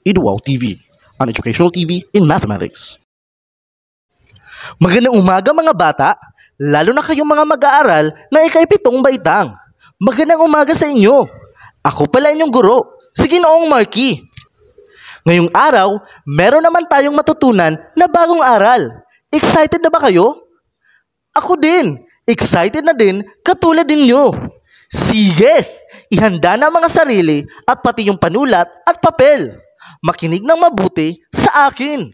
EduWow TV, an educational TV in mathematics. Magandang umaga mga bata, lalo na kayong mga mag-aaral na ika-7 baitang. Magandang umaga sa inyo. Ako pala inyong guro, si Ginoong Marky. Ngayong araw, meron naman tayong matutunan na bagong aral. Excited na ba kayo? Ako din, excited na din katulad ninyo. Sige, ihanda na mga sarili at pati yung panulat at papel. Makinig ng mabuti sa akin.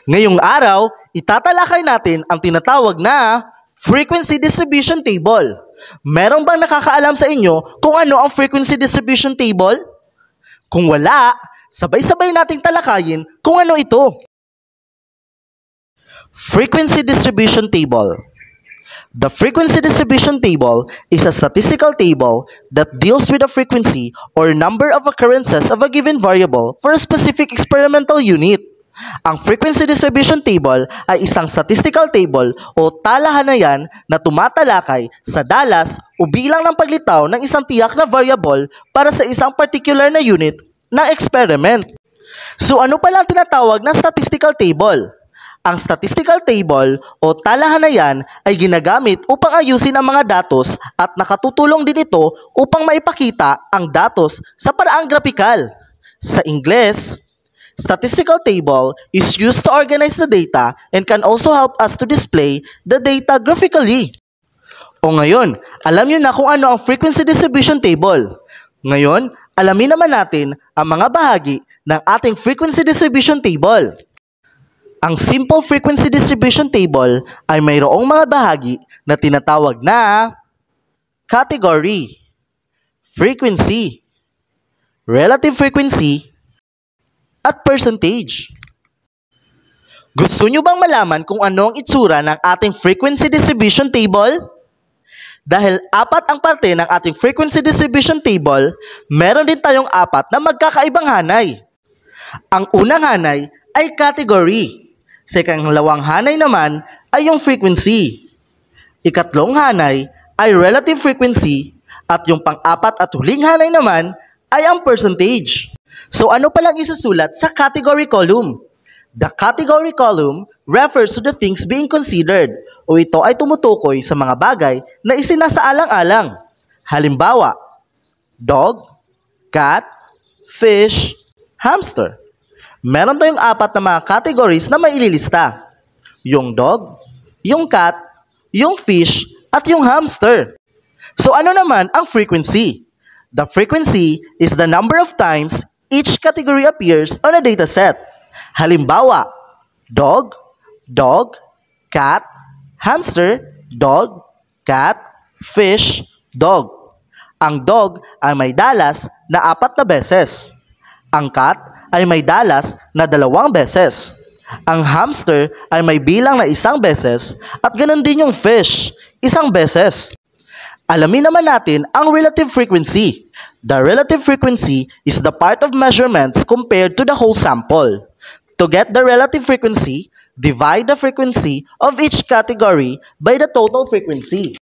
Ngayong araw, itatalakay natin ang tinatawag na frequency distribution table. Meron bang nakakaalam sa inyo kung ano ang frequency distribution table? Kung wala, sabay-sabay nating talakayin kung ano ito. Frequency distribution table. The frequency distribution table is a statistical table that deals with the frequency or number of occurrences of a given variable for a specific experimental unit. Ang frequency distribution table ay isang statistical table o talahanayan na tumatalakay sa dalas o bilang ng paglitaw ng isang tiyak na variable para sa isang particular na unit ng experiment. So ano pala ang tinatawag na statistical table? Ang statistical table o talahanayan ay ginagamit upang ayusin ang mga datos at nakatutulong din ito upang maipakita ang datos sa paraang grapikal. Sa Ingles, statistical table is used to organize the data and can also help us to display the data graphically. O ngayon, alam niyo na kung ano ang frequency distribution table. Ngayon, alamin naman natin ang mga bahagi ng ating frequency distribution table. Ang simple frequency distribution table ay mayroong mga bahagi na tinatawag na category, frequency, relative frequency, at percentage. Gusto nyo bang malaman kung ano ang itsura ng ating frequency distribution table? Dahil 4 ang parte ng ating frequency distribution table, meron din tayong 4 na magkakaibang hanay. Ang unang hanay ay category. Sa ikalawang hanay naman ay yung frequency. Ikatlong hanay ay relative frequency at yung pang-4 at huling hanay naman ay ang percentage. So ano palang isusulat sa category column? The category column refers to the things being considered o ito ay tumutukoy sa mga bagay na isinasaalang-alang. Halimbawa, dog, cat, fish, hamster. Meron tayong 4 na mga categories na may ililista. Yung dog, yung cat, yung fish, at yung hamster. So ano naman ang frequency? The frequency is the number of times each category appears on a dataset. Halimbawa, dog, dog, cat, hamster, dog, cat, fish, dog. Ang dog ay may dalas na 4 na beses. Ang cat ay may dalas na 2 beses. Ang hamster ay may bilang na 1 beses at ganoon din yung fish, 1 beses. Alamin naman natin ang relative frequency. The relative frequency is the part of measurements compared to the whole sample. To get the relative frequency, divide the frequency of each category by the total frequency.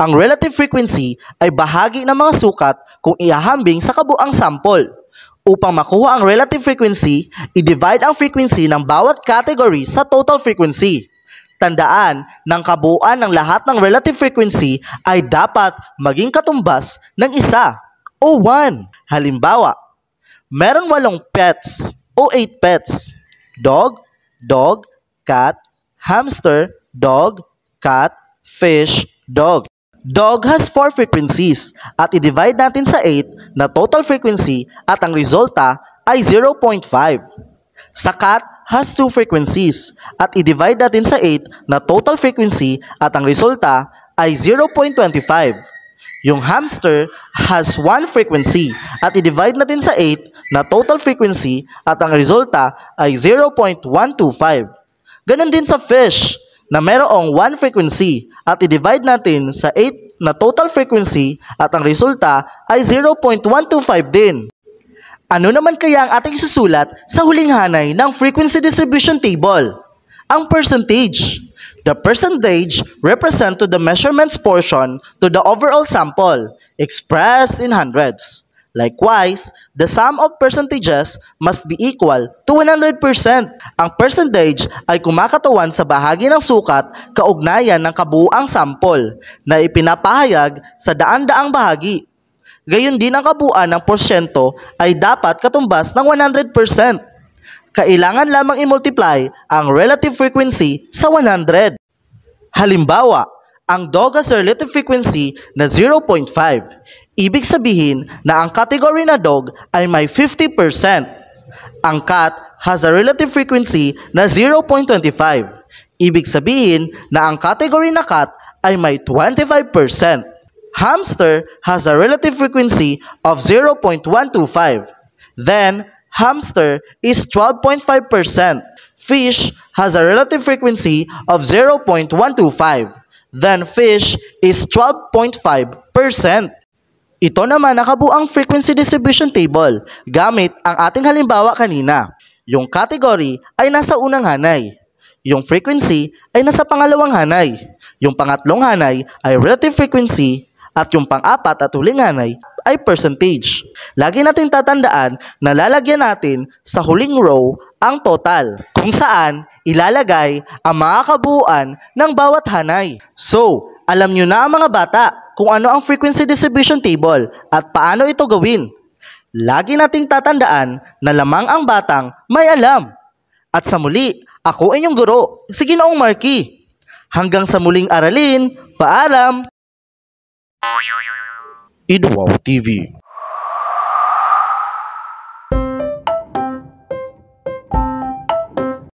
Ang relative frequency ay bahagi ng mga sukat kung ihahambing sa kabuang sample. Upang makuha ang relative frequency, i-divide ang frequency ng bawat category sa total frequency. Tandaan, ng kabuuan ng lahat ng relative frequency ay dapat maging katumbas ng 1 o 1. Halimbawa, meron 8 pets o 8 pets. Dog, dog, cat, hamster, dog, cat, fish, dog. Dog has 4 frequencies at i-divide natin sa 8 na total frequency at ang resulta ay 0.5. Sa cat has 2 frequencies at i-divide natin sa 8 na total frequency at ang resulta ay 0.25. Yung hamster has 1 frequency at i-divide natin sa 8 na total frequency at ang resulta ay 0.125. Ganon din sa fish na mayroong 1 frequency at i-divide natin sa 8 na total frequency at ang resulta ay 0.125 din. Ano naman kaya ang ating susulat sa huling hanay ng frequency distribution table? Ang percentage. The percentage represent to the measurements portion to the overall sample, expressed in hundreds. Likewise, the sum of percentages must be equal to 100%. Ang percentage ay kumakatawan sa bahagi ng sukat kaugnayan ng kabuuang sample na ipinapahayag sa daan-daang bahagi. Gayon din ang kabuuan ng porsyento ay dapat katumbas ng 100%. Kailangan lamang i-multiply ang relative frequency sa 100. Halimbawa, ang dog has a relative frequency na 0.5. Ibig sabihin na ang category na dog ay may 50%. Ang cat has a relative frequency na 0.25. Ibig sabihin na ang category na cat ay may 25%. Hamster has a relative frequency of 0.125. Then, hamster is 12.5%. Fish has a relative frequency of 0.125. Then, fish is 12.5%. Ito naman ang kabuang frequency distribution table gamit ang ating halimbawa kanina. Yung category ay nasa unang hanay. Yung frequency ay nasa pangalawang hanay. Yung pangatlong hanay ay relative frequency at yung pang-apat at huling hanay ay percentage. Lagi natin tatandaan na lalagyan natin sa huling row ang total kung saan ilalagay ang mga kabuuan ng bawat hanay. So, alam nyo na ang mga bata kung ano ang frequency distribution table at paano ito gawin. Lagi nating tatandaan na lamang ang batang may alam. At sa muli, ako inyong guro, si Ginoong Marky. Hanggang sa muling aralin, paalam! Idwaw TV.